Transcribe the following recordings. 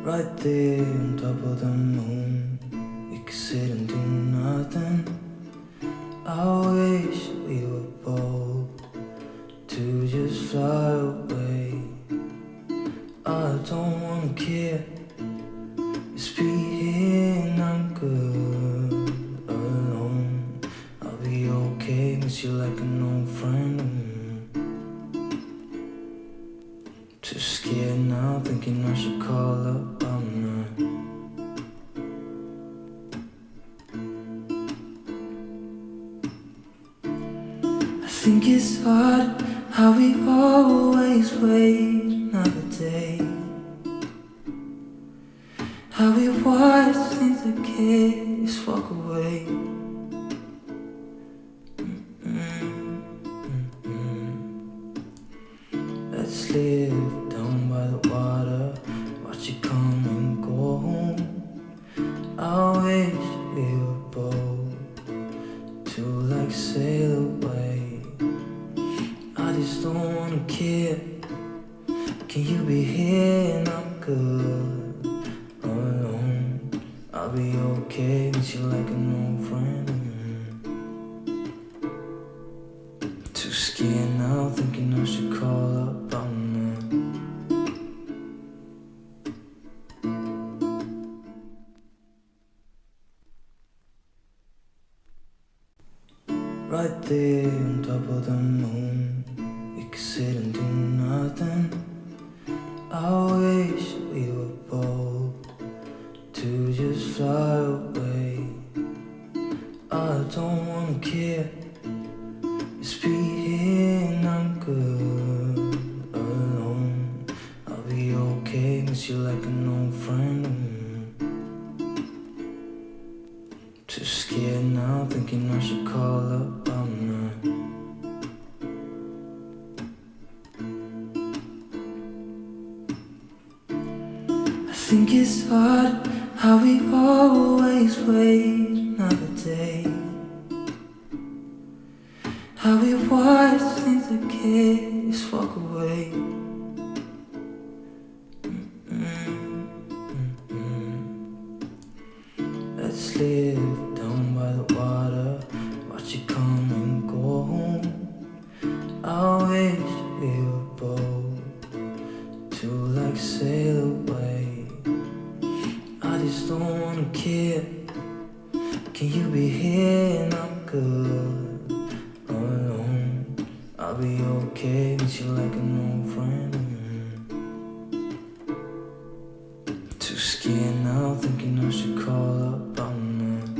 Right there on top of the moon, we could sit and do nothing. I wish we were bold to just fly away. I don't wanna care, just be here and I'm good alone. I'll be okay, miss you like an old friend. Too scared now, thinking I should call up all night. I think it's hard how we always wait another day, how we watch things that can't just walk away. Let's live down by the water, watch it come and go home. I wish we were bold to like sail away. I just don't wanna care. Can you be here and I'm good alone? I'll be okay, miss you like an old friend. Too scared now, thinking I should call up all night. Right there on top of the moon, we could sit and do nothing. I wish we were bold to just fly away. I don't wanna care, just be here and I'm good alone. I'll be okay, miss you like an old friend. Too scared now, thinking I should call up all night. I think it's hard how we always wait another day, how we watch things that can't just walk away. Let's live down by the water, watch it come and go home. I wish we were bold to like sail away. I just don't wanna care. Can you be here and I'm good alone? I'll be okay, miss you like an old friend. Too scared now, thinking I should call up all night.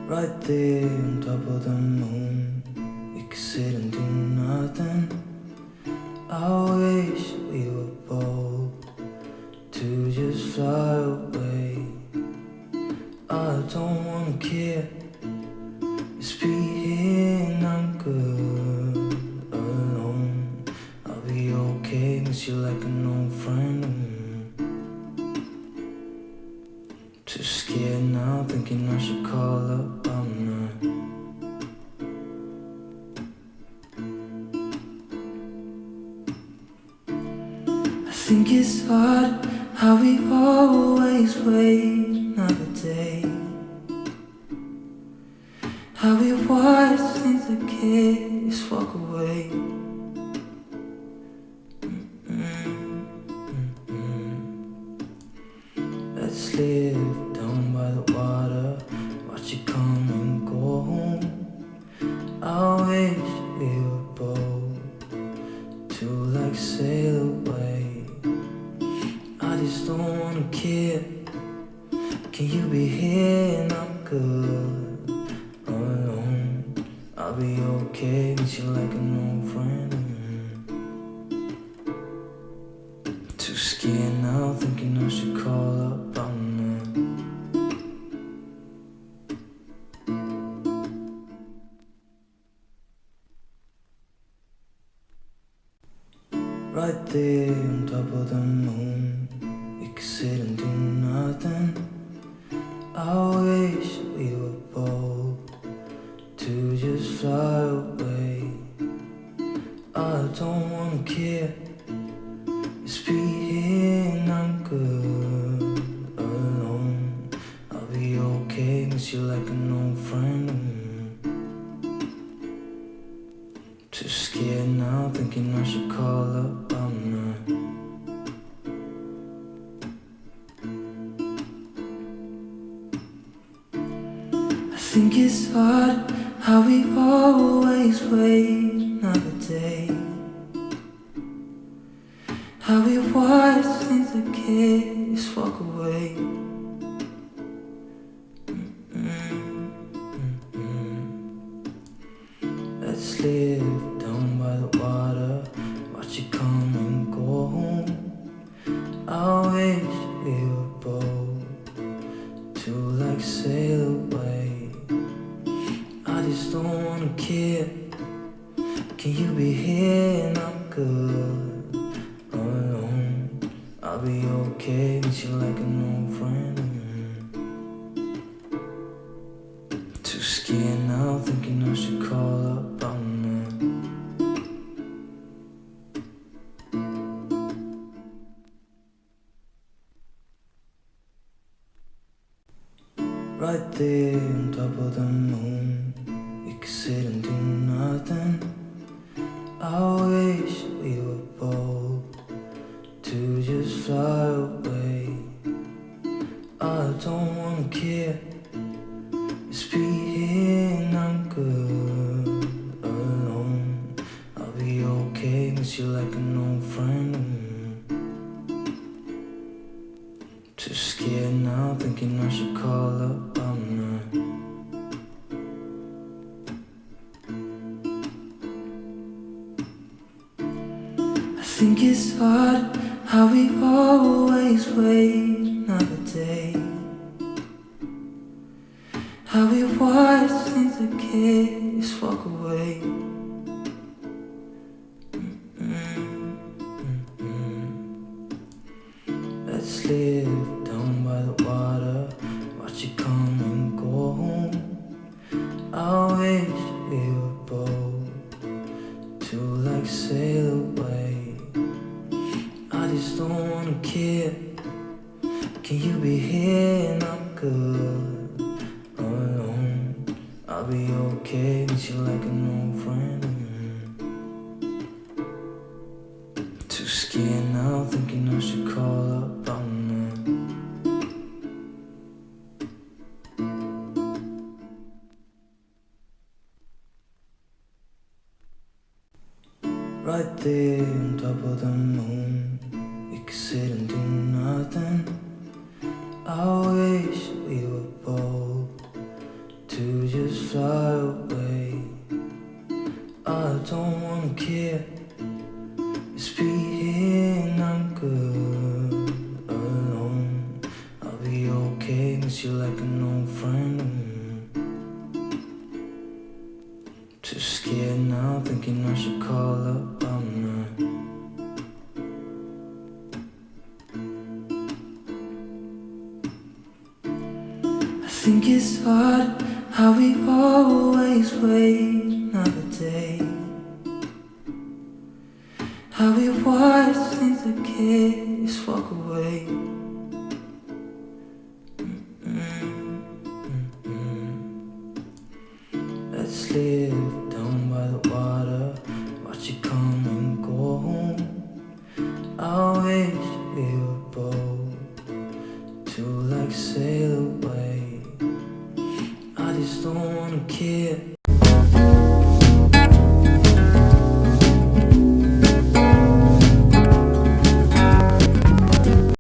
Right there on top of the moon, we could sit and do nothing. I wish we were bold to just fly away. I don't wanna care, just be here and I'm good alone. I'll be okay, miss you like an old friend. Too scared now, thinking I should call up all night. I think it's hard how we always wait another day, how we watch things that can't just walk away. Let's live down by the water, watch it come and go home. I wish we were bold to like sail away. I just don't wanna care. Can you be here and I'm good alone? I'll be okay, miss you like an old friend. Too scared now, thinking I should call up all night. Right there on top of the moon, we could sit and do nothing. I wish we were bold to just fly away. I don't wanna care, just be here and I'm good alone. I'll be okay, miss you like an old friend. Too scared now, thinking I should call up all night. I think it's hard how we always wait another day, how we watch things that kids walk away. Let's live down by the water, watch it come and go home. I wish we were bold to like sail away. I just don't wanna care. Can you be here and I'm good alone? I'll be okay, miss you like an old friend. Too scared now, thinking I should call up all night. Right there on top of the moon, we could sit and do nothing. I wish we were bold to just fly away. I don't wanna care, just be here and I'm good alone. I'll be okay, miss you like an old friend. Too scared now, thinking I should call up all night. I think it's hard how we always wait another day, how we watch things that kids walk away. Let's live down by the water, watch it come and go home. I wish we were bold to like sail away. I just don't wanna care. Can you be here and I'm good alone? I'll be okay, miss you like an old friend. Too scared now, thinking I should call up all night. Right there on top of the moon, we could sit and do nothing. I wish we were bold to just fly away. I don't wanna care, just be here and I'm good alone. I'll be okay, miss you like an old friend. Too scared now, thinking I should call up all night. I think it's hard how we always wait another day, how we watch things that kids walk away. Let's live down by the water, watch it come and go home. I wish we were bold to like sail away. I just don't wanna care.